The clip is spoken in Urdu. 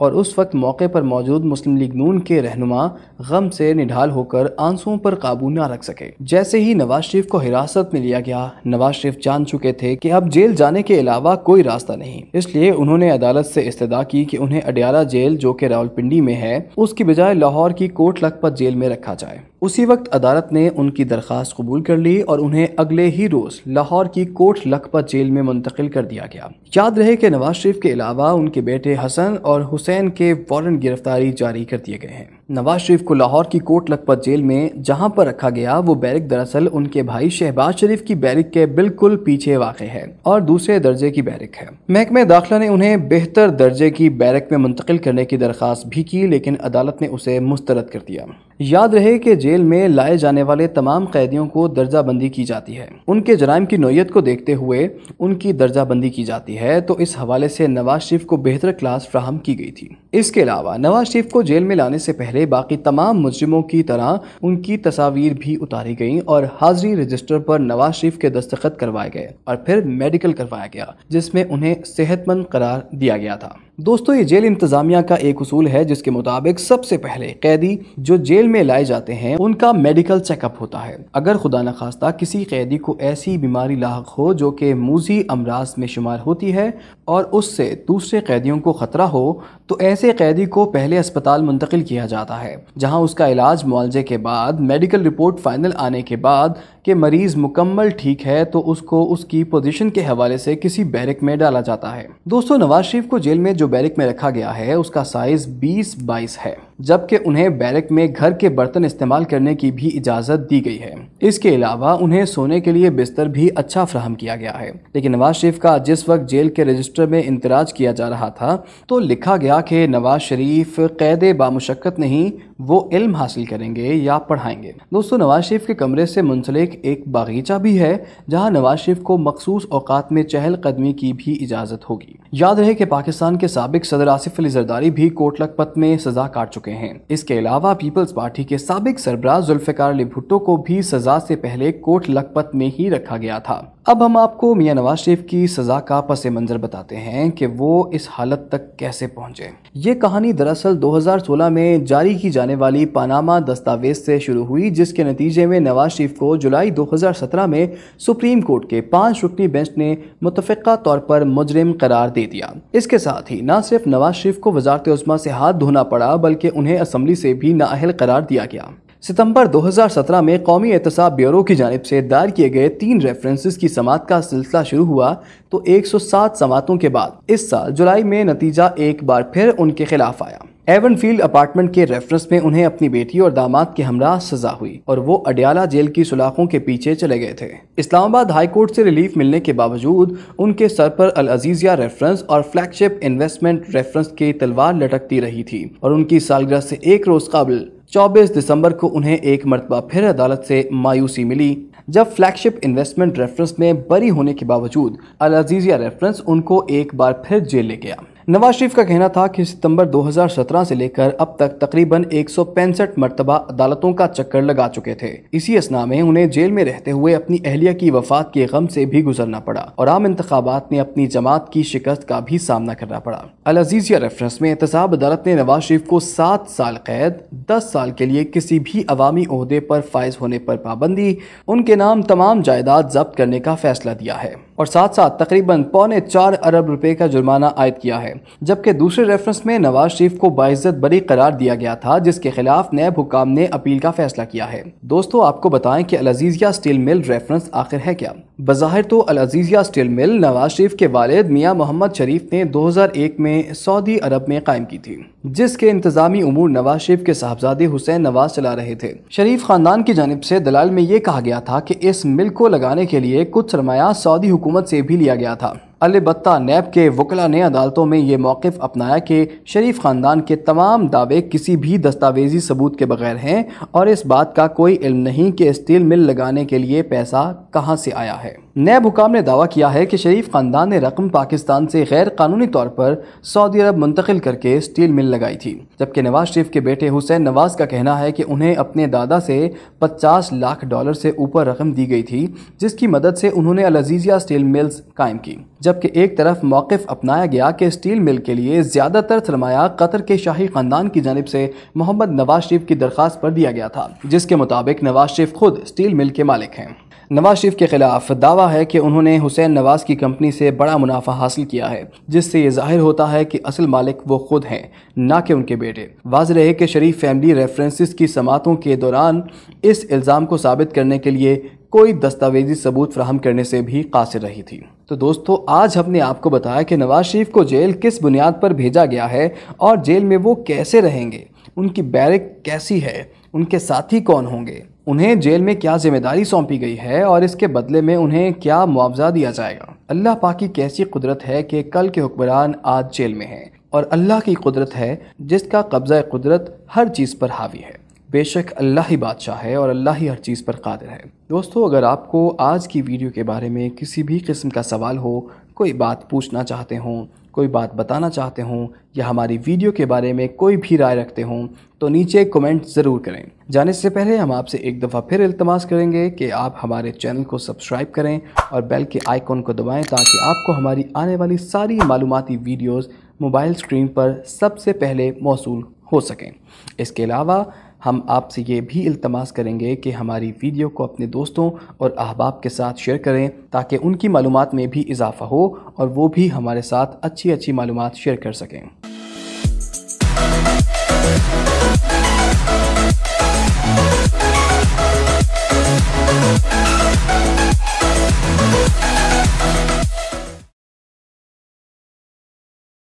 اور اس وقت موقع پر موجود مسلم لیگ نون کے رہنما غم سے نڈھال ہو کر آنسوؤں پر قابو نہ رکھ سکے۔ جیسے ہی نواز شریف کو حراست میں لیا گیا، نواز شریف جان چکے تھے کہ اب جیل جانے کے علاوہ کوئی راستہ نہیں، اس لیے انہوں نے عدالت سے استدعا کی کہ انہیں اڈیالہ جیل جو کہ راولپنڈی میں ہے اس کی بجائے لاہور کی کوٹ لکھپت جیل میں رکھا جائے۔ اسی وقت عدالت نے ان کی درخواست قبول کر لی اور انہیں اگلے ہی روز لاہور کی کوٹ لکھپت جیل میں منتقل کر دیا گیا۔ یاد رہے کہ نواز شریف کے علاوہ ان کے بیٹے حسن اور حسین کے وارنٹ گرفتاری جاری کر دیے گئے ہیں۔ نواز شریف کو لاہور کی کوٹ لکھپت جیل میں جہاں پر رکھا گیا وہ بیرک دراصل ان کے بھائی شہباز شریف کی بیرک کے بالکل پیچھے واقع ہے اور دوسرے درجے کی بیرک ہے۔ محکمہ داخلہ نے انہیں بہتر درجے کی بیرک میں منتقل کرنے کی درخواست بھی کی، لیکن عدالت نے اسے مسترد کر دیا۔ یاد رہے کہ جیل میں لائے جانے والے تمام قیدیوں کو درجہ بندی کی جاتی ہے، ان کے جرائم کی نوعیت کو دیکھتے ہوئے ان کی درجہ بندی کی جاتی ہے، تو اس حوالے سے نواز شریف کو بہتر کلاس فراہم کی گئی تھی۔ اس کے علاوہ نواز شریف کو جیل میں لانے سے پہلے باقی تمام مجرموں کی طرح ان کی تصاویر بھی اتاری گئیں اور حاضری رجسٹر پر نواز شریف کے دستخط کروائے گئے اور پھر میڈیکل کروایا گیا جس میں انہیں صحت مند قرار دیا گیا تھا۔ دوستو، یہ جیل انتظامیہ کا ایک اصول ہے جس کے مطابق سب سے پہلے قیدی جو جیل میں لائے جاتے ہیں ان کا میڈیکل چیک اپ ہوتا ہے۔ اگر خدا نخواستہ کسی قیدی کو ایسی بیماری لاحق ہو جو کہ موذی امراض میں شمار ہوتی ہے اور اس سے دوسرے قیدیوں کو خطرہ ہو تو ایسے قیدی کو پہلے اسپتال منتقل کیا جاتا ہے، جہاں اس کا علاج معالجے کے بعد میڈیکل رپورٹ فائنل آنے کے بعد کہ مریض مکمل ٹھیک ہے تو اس کو اس کی پوزیشن کے حوالے سے کسی بیرک میں ڈالا جاتا ہے۔ دوستو، نواز شریف کو جیل میں جو بیرک میں رکھا گیا ہے اس کا سائز 20x22 ہے، جبکہ انہیں بیرک میں گھر کے برتن استعمال کرنے کی بھی اجازت دی گئی ہے۔ اس کے علاوہ انہیں سونے کے لیے بستر بھی اچھا فراہم کیا گیا ہے۔ لیکن نواز شریف کا جس وقت جیل کے رجسٹر میں اندراج کیا جا رہا تھا تو لکھا گیا کہ نواز شریف قید بامشقت نہیں، وہ علم حاصل کریں گے یا پڑھائیں گے۔ دوستو، نواز شریف کے کمرے سے منسلک ایک باغیچہ بھی ہے جہاں نواز شریف کو مخصوص اوقات میں چہل قدمی کی بھی اجازت ہوگی۔ یاد رہے کہ پاکستان کے سابق صدر آصف علی زرداری بھی کوٹ لکھپت میں سزا کاٹ چکے ہیں۔ اس کے علاوہ پیپلز پارٹی کے سابق سربراہ ذوالفقار علی بھٹو کو بھی سزا سے پہلے کوٹ لکھپت میں ہی رکھا گیا تھا۔ اب ہم آپ کو میاں نواز شریف کی سزا کا پس منظر بتاتے ہیں کہ وہ اس حالت تک کیسے پہنچے۔ یہ کہانی دراصل 2016 میں جاری کی جانے والی پاناما دستاویز سے شروع ہوئی، جس کے نتیجے میں نواز شریف کو جولائی 2017 میں سپریم کورٹ کے 5 رکنی بینچ نے متفقہ طور پر مجرم قرار دے دیا۔ اس کے ساتھ ہی نہ صرف نواز شریف کو وزارت عظمیٰ سے ہاتھ دھونا پڑا بلکہ انہیں اسمبلی سے بھی نااہل قرار دیا گیا۔ ستمبر 2017 میں قومی احتساب بیورو کی جانب سے دائر کیے گئے 3 ریفرنسز کی سماعت کا سلسلہ شروع ہوا تو 107 سماعتوں کے بعد اس سال جولائی میں نتیجہ ایک بار پھر ان کے خلاف آیا۔ ایون فیلڈ اپارٹمنٹ کے ریفرنس میں انہیں اپنی بیٹی اور داماد کے ہمراہ سزا ہوئی اور وہ اڈیالہ جیل کی سلاخوں کے پیچھے چلے گئے تھے۔ اسلام آباد ہائی کورٹ سے ریلیف ملنے کے باوجود ان کے سر پر العزیزیہ ریفرنس اور فلیگ شپ انویسٹمنٹ ریفرنس کی تلوار لٹکتی رہی تھی اور ان کی سالگرہ سے ایک روز قبل 24 دسمبر کو انہیں ایک مرتبہ پھر عدالت سے مایوسی ملی جب فلیگ شپ انویسٹمنٹ ریفرنس میں بری ہونے کے باوجود العزیزیہ ریفرنس ان کو ایک بار پھر جیل لے گیا۔ نواز شریف کا کہنا تھا کہ ستمبر 2017 سے لے کر اب تک تقریباً 165 مرتبہ عدالتوں کا چکر لگا چکے تھے۔ اسی اثنا میں انہیں جیل میں رہتے ہوئے اپنی اہلیہ کی وفات کے غم سے بھی گزرنا پڑا اور عام انتخابات میں اپنی جماعت کی شکست کا بھی سامنا کرنا پڑا۔ العزیزیہ ریفرنس میں احتساب عدالت نے نواز شریف کو 7 سال قید، 10 سال کے لیے کسی بھی عوامی عہدے پر فائز ہونے پر پابندی، ان کے نام تمام جائیداد ضبط کرنے کا فیصلہ دیا ہے اور ساتھ ساتھ تقریباً 4.25 ارب روپے کا جرمانہ عائد کیا ہے، جبکہ دوسرے ریفرنس میں نواز شریف کو باعزت بری قرار دیا گیا تھا جس کے خلاف نیب حکام نے اپیل کا فیصلہ کیا ہے۔ دوستو، آپ کو بتائیں کہ العزیزیہ اسٹیل مل ریفرنس آخر ہے کیا؟ بظاہر تو العزیزیہ اسٹیل مل نواز شریف کے والد میاں محمد شریف نے 2001 میں سعودی عرب میں قائم کی تھی، جس کے انتظامی امور نواز شریف کے صاحبزادے حسین نواز چلا رہے تھے۔ شریف خاندان کی جانب سے دلائل میں یہ کہا گیا تھا کہ اس مل کو لگانے کے لیے کچھ سرمایہ سعودی حکومت سے بھی لیا گیا تھا۔ البتہ نیب کے وکلاء نے عدالتوں میں یہ موقف اپنایا کہ شریف خاندان کے تمام دعوے کسی بھی دستاویزی ثبوت کے بغیر ہیں اور اس بات کا کوئی علم نہیں کہ اسٹیل مل لگانے کے لیے پیسہ کہاں سے آیا ہے۔ نیب حکام نے دعویٰ کیا ہے کہ شریف خاندان نے رقم پاکستان سے غیر قانونی طور پر سعودی عرب منتقل کر کے اسٹیل مل لگائی تھی، جبکہ نواز شریف کے بیٹے حسین نواز کا کہنا ہے کہ انہیں اپنے دادا سے $50 لاکھ سے اوپر رقم دی گئی تھی، جس کی مدد سے انہوں نے العزیزیہ اسٹیل ملز قائم کی، جبکہ ایک طرف موقف اپنایا گیا کہ اسٹیل مل کے لیے زیادہ تر سرمایہ قطر کے شاہی خاندان کی جانب سے محمد نواز شریف کی درخواست پر دیا گیا تھا، جس کے مطابق نواز شریف خود اسٹیل مل کے مالک ہیں۔ نواز شریف کے خلاف دعویٰ ہے کہ انہوں نے حسین نواز کی کمپنی سے بڑا منافع حاصل کیا ہے، جس سے یہ ظاہر ہوتا ہے کہ اصل مالک وہ خود ہیں، نہ کہ ان کے بیٹے۔ واضح ہے کہ شریف فیملی ریفرنسز کی سماعتوں کے دوران اس الزام کو ثابت کرنے کے لیے کوئی دستاویزی ثبوت فراہم کرنے سے بھی قاصر رہی تھی۔ تو دوستو، آج ہم نے آپ کو بتایا کہ نواز شریف کو جیل کس بنیاد پر بھیجا گیا ہے اور جیل میں وہ کیسے رہیں گے، ان کی بیرک کیسی ہے، ان کے ساتھی کون ہوں گے، انہیں جیل میں کیا ذمہ داری سونپی گئی ہے اور اس کے بدلے میں انہیں کیا معاوضہ دیا جائے گا۔ اللہ پاک کی کیسی قدرت ہے کہ کل کے حکمران آج جیل میں ہیں، اور اللہ کی قدرت ہے جس کا قبضہ قدرت ہر چیز پر حاوی ہے۔ بے شک اللہ ہی بادشاہ ہے اور اللہ ہی ہر چیز پر قادر ہے۔ دوستو، اگر آپ کو آج کی ویڈیو کے بارے میں کسی بھی قسم کا سوال ہو، کوئی بات پوچھنا چاہتے ہوں، کوئی بات بتانا چاہتے ہوں، یا ہماری ویڈیو کے بارے میں کوئی بھی رائے رکھتے ہوں، تو نیچے کومنٹ ضرور کریں۔ جانے سے پہلے ہم آپ سے ایک دفعہ پھر التماس کریں گے کہ آپ ہمارے چینل کو سبسکرائب کریں اور بیل کے آئیکن کو دبائیں تاکہ آپ کو ہماری آنے والی ساری معلوماتی ویڈیوز موبائل اسکرین پر سب سے پہلے موصول ہو سکیں۔ اس کے علاوہ ہم آپ سے یہ بھی التماس کریں گے کہ ہماری ویڈیو کو اپنے دوستوں اور احباب کے ساتھ شیئر کریں تاکہ ان کی معلومات میں بھی اضافہ ہو اور وہ بھی ہمارے ساتھ اچھی معلومات شیئر کر سکیں۔